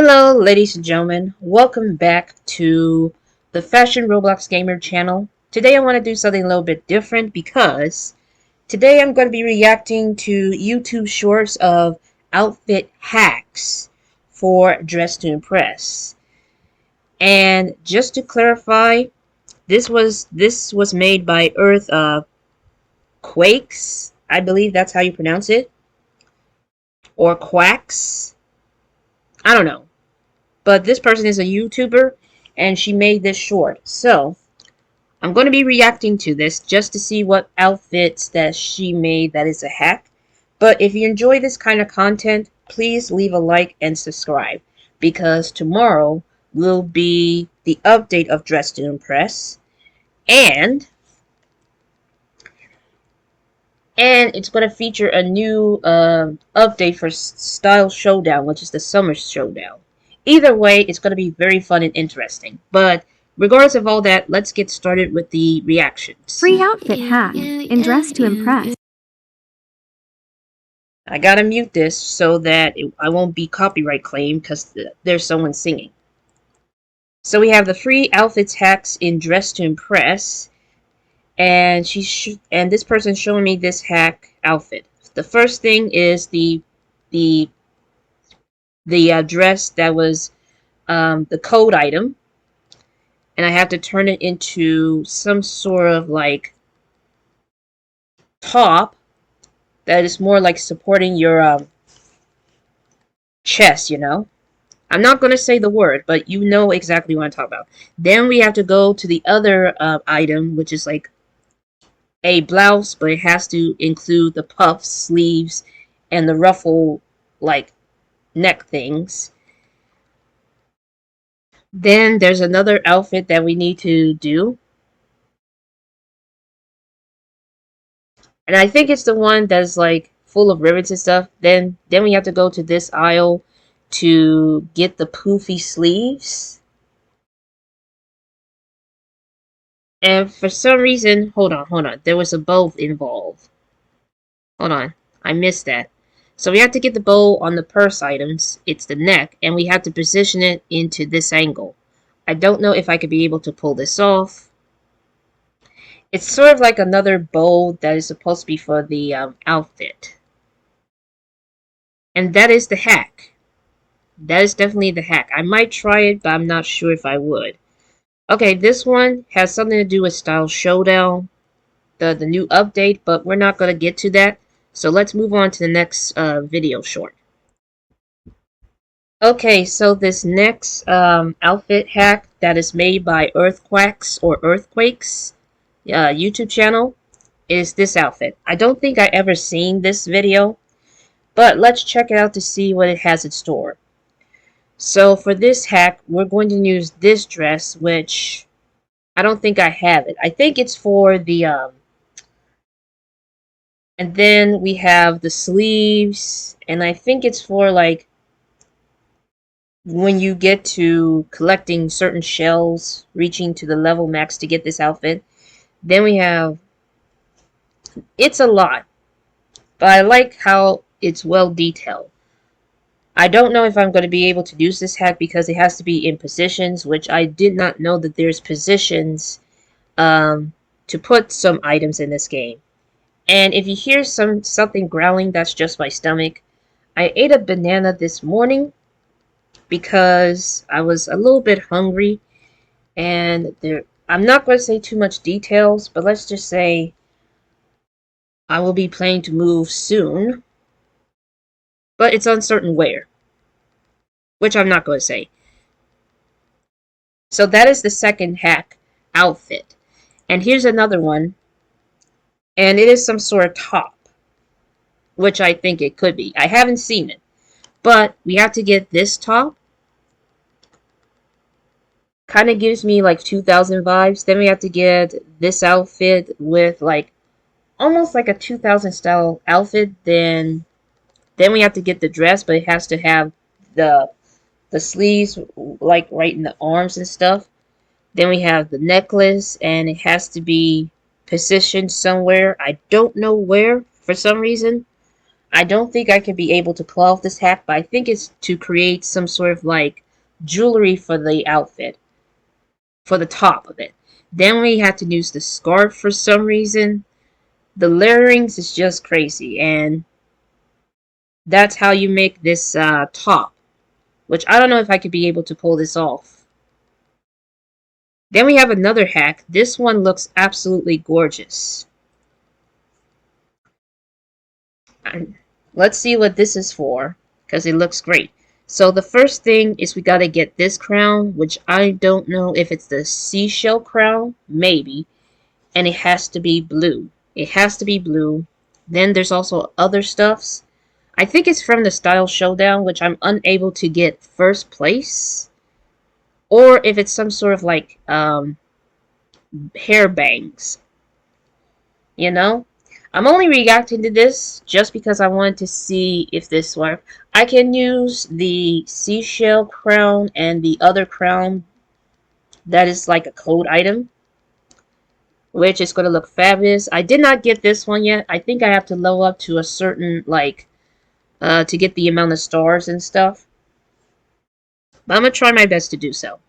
Hello, ladies and gentlemen. Welcome back to the Fashion Roblox Gamer channel. Today I want to do something a little bit different because today I'm going to be reacting to YouTube shorts of outfit hacks for Dress to Impress. And just to clarify, this was made by Earth Quakes. I believe that's how you pronounce it. Or Quacks. I don't know. But this person is a YouTuber, and she made this short. So, I'm going to be reacting to this just to see what outfits that she made that is a hack. But if you enjoy this kind of content, please leave a like and subscribe. Because tomorrow will be the update of Dress to Impress. And it's going to feature a new update for Style Showdown, which is the Summer Showdown. Either way, it's going to be very fun and interesting. But regardless of all that, let's get started with the reactions. Free outfit hack in Dress to Impress. I gotta mute this so that I won't be copyright claimed because there's someone singing. So we have the free outfits hacks in Dress to Impress. And this person's showing me this hack outfit. The first thing is the dress that was the code item, and I have to turn it into some sort of like top that is more like supporting your chest, you know. I'm not going to say the word, but you know exactly what I'm talking about. Then we have to go to the other item, which is like a blouse, but it has to include the puffs, sleeves, and the ruffle like neck things. Then there's another outfit that we need to do, and I think it's the one that's like full of ribbons and stuff. Then we have to go to this aisle to get the poofy sleeves. And for some reason, hold on, there was a bow involved. Hold on, I missed that. So we have to get the bow on the purse items. It's the neck, and we have to position it into this angle. I don't know if I could be able to pull this off. It's sort of like another bow that is supposed to be for the outfit. And that is the hack. That is definitely the hack. I might try it, but I'm not sure if I would. Okay, this one has something to do with Style Showdown, the new update, but we're not going to get to that. So let's move on to the next video short. Okay, so this next outfit hack that is made by Earthquakes or Earthquakes YouTube channel is this outfit. I don't think I ever seen this video, but let's check it out to see what it has in store. So for this hack, we're going to use this dress, which I don't think I have it. I think it's for the and then we have the sleeves, and I think it's for like when you get to collecting certain shells, reaching to the level max to get this outfit. Then we have, it's a lot, but I like how it's well detailed. I don't know if I'm going to be able to use this hack because it has to be in positions, which I did not know that there's positions to put some items in this game. And if you hear something growling, that's just my stomach. I ate a banana this morning because I was a little bit hungry, and I'm not going to say too much details, but let's just say I will be planning to move soon, but it's uncertain where, which I'm not going to say. So that is the second hack outfit. And here's another one, and it is some sort of top, which I think it could be. I haven't seen it, but we have to get this top. Kind of gives me like 2000 vibes. Then we have to get this outfit with like almost like a 2000 style outfit. Then we have to get the dress, but it has to have the sleeves like right in the arms and stuff. Then we have the necklace, and it has to be positioned somewhere. I don't know where for some reason. I don't think I could be able to pull off this hack, but I think it's to create some sort of like jewelry for the outfit, for the top of it. Then we have to use the scarf for some reason. The layerings is just crazy, and that's how you make this top, which I don't know if I could be able to pull this off. Then we have another hack. This one looks absolutely gorgeous. Let's see what this is for, because it looks great. So the first thing is we gotta get this crown, which I don't know if it's the seashell crown, maybe, and it has to be blue. It has to be blue. Then there's also other stuffs. I think it's from the Style Showdown, which I'm unable to get first place, or if it's some sort of like hair bangs. You know? I'm only reacting to this just because I wanted to see if this worked. I can use the seashell crown and the other crown that is like a code item, which is going to look fabulous. I did not get this one yet. I think I have to level up to a certain, like, to get the amount of stars and stuff. But I'm going to try my best to do so.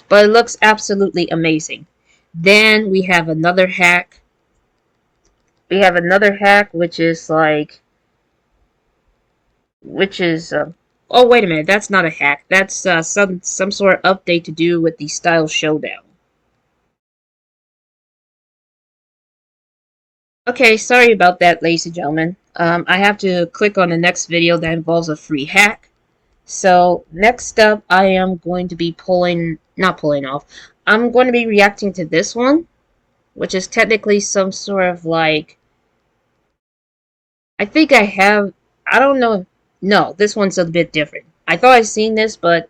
But it looks absolutely amazing. Then we have another hack. We have another hack, which is like, oh wait a minute, that's not a hack. That's some sort of update to do with the Style Showdown. Okay, sorry about that, ladies and gentlemen. I have to click on the next video that involves a free hack. So next up, I am going to be not pulling off. I'm going to be reacting to this one, which is technically some sort of like, I think I don't know. No, this one's a bit different. I thought I'd seen this, but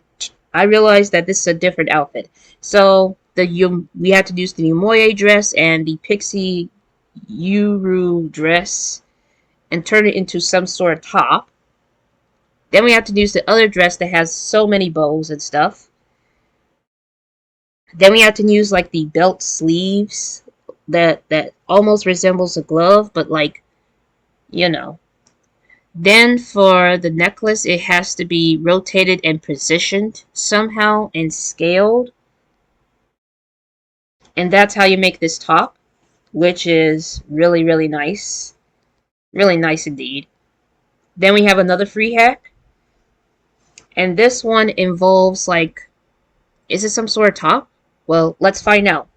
I realized that this is a different outfit. So we had to use the Yumoye dress and the Pixie Yuru dress and turn it into some sort of top. Then we have to use the other dress that has so many bows and stuff. Then we have to use like the belt sleeves that almost resembles a glove, but like, you know. Then for the necklace, it has to be rotated and positioned somehow and scaled. And that's how you make this top, which is really, really nice. Really nice indeed. Then we have another free hack. And this one involves like, is it some sort of top? Well, let's find out.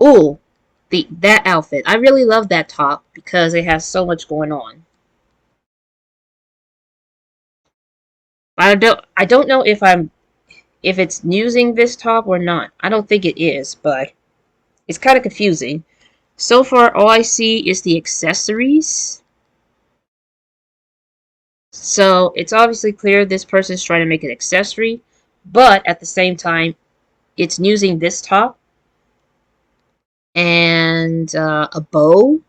Ooh, that outfit. I really love that top because it has so much going on. I don't know if it's using this top or not. I don't think it is, but it's kind of confusing. So far, all I see is the accessories. So it's obviously clear this person's trying to make an accessory, but at the same time, it's using this top and a bow,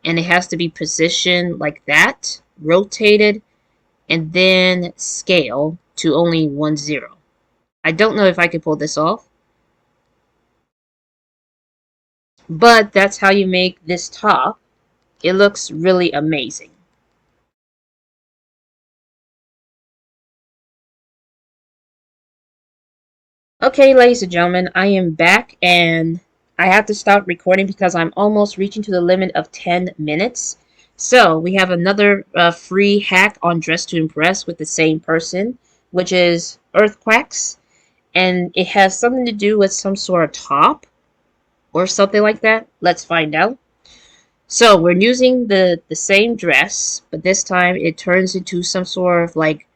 and it has to be positioned like that, rotated, and then scale to only 1-0. I don't know if I can pull this off, but that's how you make this top. It looks really amazing. Okay, ladies and gentlemen, I am back and I have to stop recording because I'm almost reaching to the limit of 10 minutes. So we have another free hack on Dress to Impress with the same person, which is Earthquakes. And it has something to do with some sort of top or something like that. Let's find out. So we're using the same dress, but this time it turns into some sort of like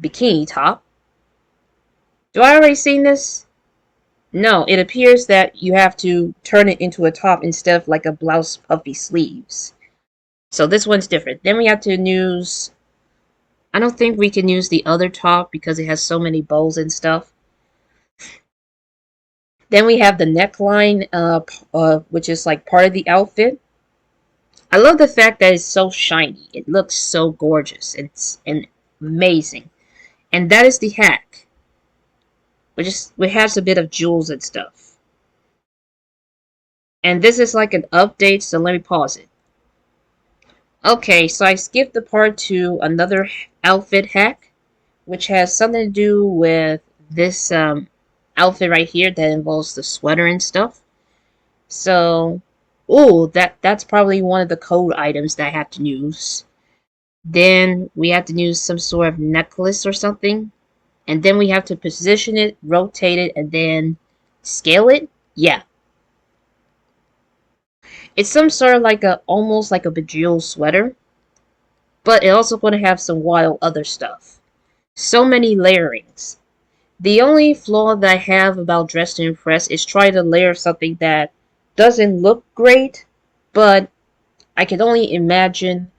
bikini top. Do I already seen this? No, it appears that you have to turn it into a top instead of like a blouse puffy sleeves. So this one's different. Then we have to use, I don't think we can use the other top because it has so many bows and stuff. Then we have the neckline, which is like part of the outfit. I love the fact that it's so shiny. It looks so gorgeous. It's amazing. And that is the hack. Which has a bit of jewels and stuff. And this is like an update, so let me pause it. Okay, so I skipped the part to another outfit hack, which has something to do with this outfit right here that involves the sweater and stuff. So, ooh, that's probably one of the code items that I have to use. Then we have to use some sort of necklace or something. And then we have to position it, rotate it, and then scale it. Yeah. It's some sort of like almost like a bejeweled sweater. But it also going to have some wild other stuff. So many layerings. The only flaw that I have about Dress to Impress is trying to layer something that doesn't look great, but I can only imagine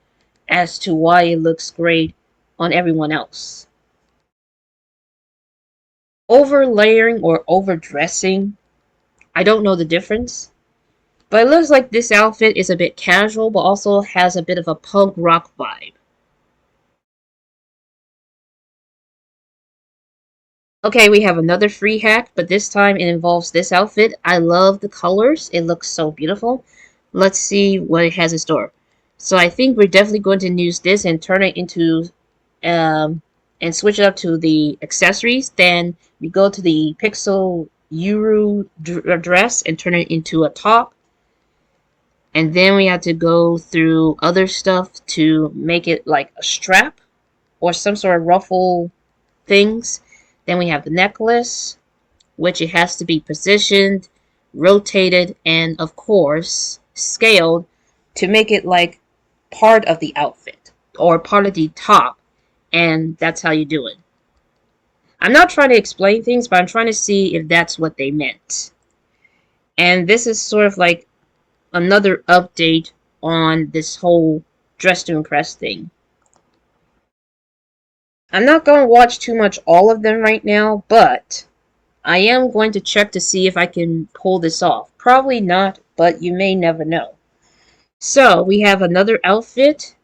as to why it looks great on everyone else. Overlayering or overdressing, I don't know the difference. But it looks like this outfit is a bit casual, but also has a bit of a punk rock vibe. Okay, we have another free hack, but this time it involves this outfit. I love the colors. It looks so beautiful. Let's see what it has in store. So I think we're definitely going to use this and turn it into, and switch it up to the accessories. Then we go to the Pixel Euro dress and turn it into a top. And then we have to go through other stuff to make it like a strap or some sort of ruffle things. Then we have the necklace, which it has to be positioned, rotated, and of course scaled to make it like part of the outfit or part of the top, and that's how you do it. I'm not trying to explain things, but I'm trying to see if that's what they meant. And this is sort of like another update on this whole Dress to Impress thing. I'm not going to watch too much all of them right now, but I am going to check to see if I can pull this off. Probably not, but you may never know. So, we have another outfit,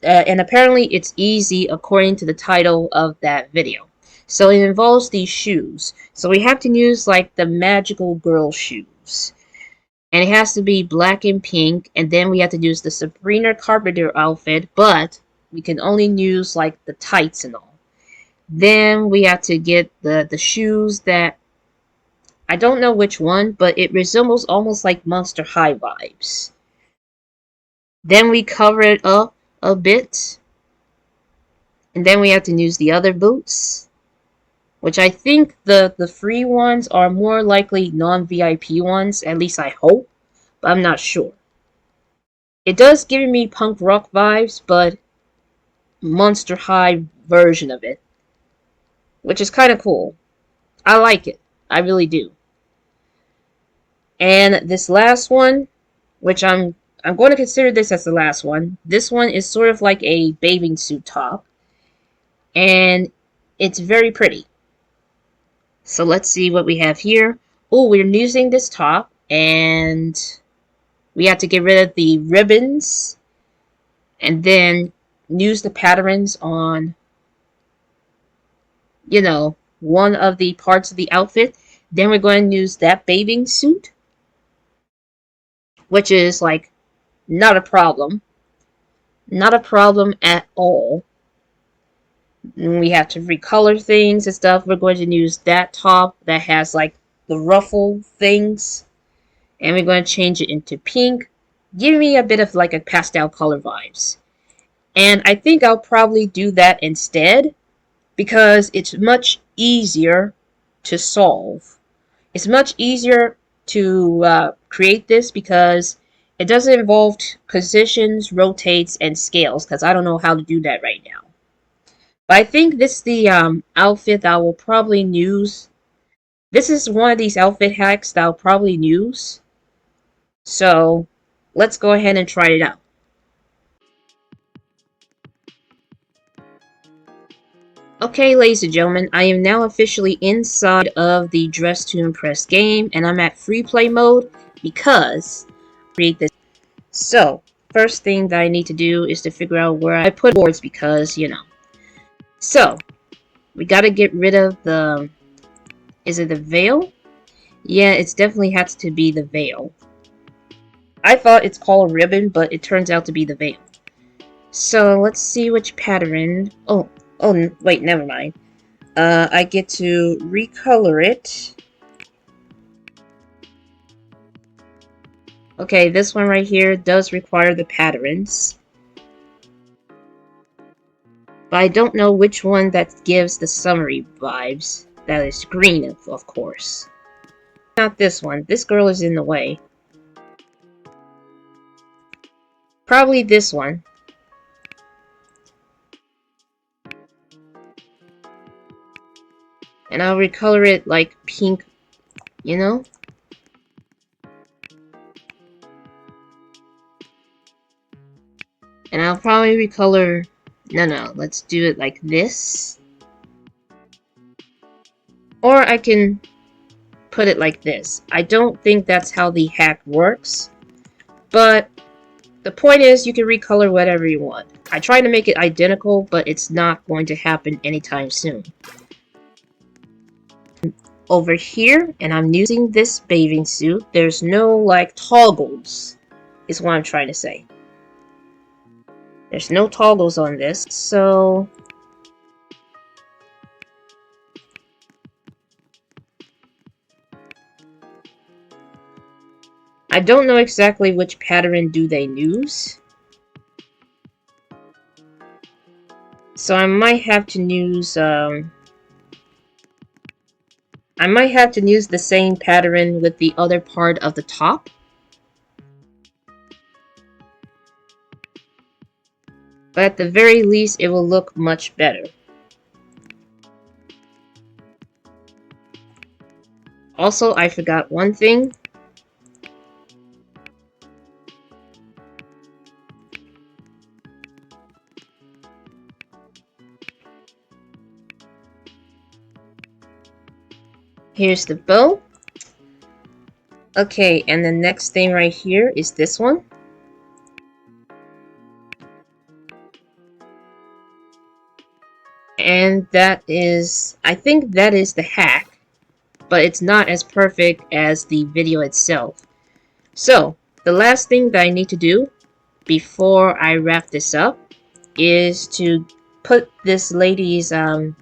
and apparently it's easy according to the title of that video. So it involves these shoes. So we have to use like the magical girl shoes. And it has to be black and pink, and then we have to use the Sabrina Carpenter outfit, but we can only use like the tights and all. Then we have to get the shoes that I don't know which one, but it resembles almost like Monster High vibes. Then we cover it up a bit. And then we have to use the other boots, which I think the free ones are more likely non-VIP ones, at least I hope, but I'm not sure. It does give me punk rock vibes, but Monster High version of it, which is kind of cool. I like it. I really do. And this last one, which I'm going to consider this as the last one. This one is sort of like a bathing suit top, and it's very pretty. So let's see what we have here. Oh, we're using this top, and we have to get rid of the ribbons, and then use the patterns on, one of the parts of the outfit. Then we're going to use that bathing suit, which is like not a problem. Not a problem at all. And we have to recolor things and stuff. We're going to use that top that has like the ruffle things. And we're going to change it into pink. Give me a bit of like a pastel color vibes. And I think I'll probably do that instead, because it's much easier to solve. It's much easier to create this because it doesn't involve positions, rotates, and scales, because I don't know how to do that right now. But I think this is the outfit that I will probably use. This is one of these outfit hacks that I'll probably use. So let's go ahead and try it out. Okay, ladies and gentlemen, I am now officially inside of the Dress to Impress game, and I'm at free play mode because create this. So, first thing that I need to do is to figure out where I put boards because, So, we gotta get rid of the... Is it the veil? Yeah, it definitely has to be the veil. I thought it's called a ribbon, but it turns out to be the veil. So let's see which pattern. Oh, wait, never mind. I get to recolor it. Okay, this one right here does require the patterns. But I don't know which one that gives the summary vibes. That is green, of course. Not this one. This girl is in the way. Probably this one. And I'll recolor it like pink, you know? And I'll probably recolor... No, let's do it like this. Or I can put it like this. I don't think that's how the hack works. But the point is, you can recolor whatever you want. I try to make it identical, but it's not going to happen anytime soon. Over here, and I'm using this bathing suit, there's no, like, toggles, is what I'm trying to say. There's no toggles on this, so... I don't know exactly which pattern do they use. So I might have to use, I might have to use the same pattern with the other part of the top. But at the very least, it will look much better. Also, I forgot one thing. Here's the bow. Okay, and the next thing right here is this one. And that is, I think that is the hack, but it's not as perfect as the video itself. So, the last thing that I need to do before I wrap this up is to put this lady's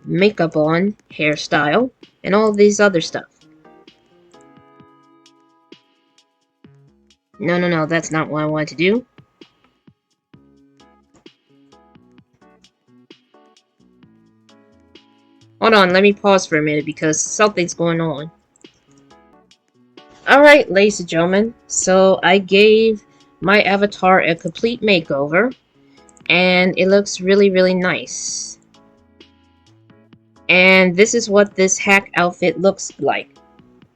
makeup on, hairstyle, and all these other stuff. No, that's not what I wanted to do. Hold on, let me pause for a minute because something's going on. Alright, ladies and gentlemen, so I gave my avatar a complete makeover, and it looks really, really nice. And this is what this hack outfit looks like.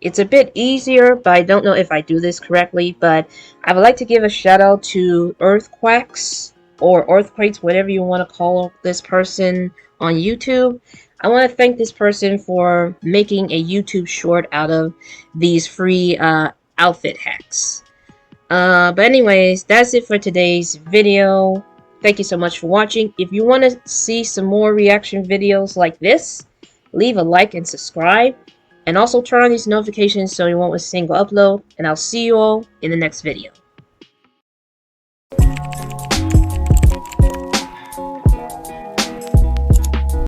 It's a bit easier, but I don't know if I do this correctly, but I would like to give a shout out to Earthquakes, or Earthquakes, whatever you want to call this person on YouTube. I want to thank this person for making a YouTube short out of these free outfit hacks. But anyways, that's it for today's video. Thank you so much for watching. If you want to see some more reaction videos like this, leave a like and subscribe. And also turn on these notifications so you won't miss a single upload. And I'll see you all in the next video.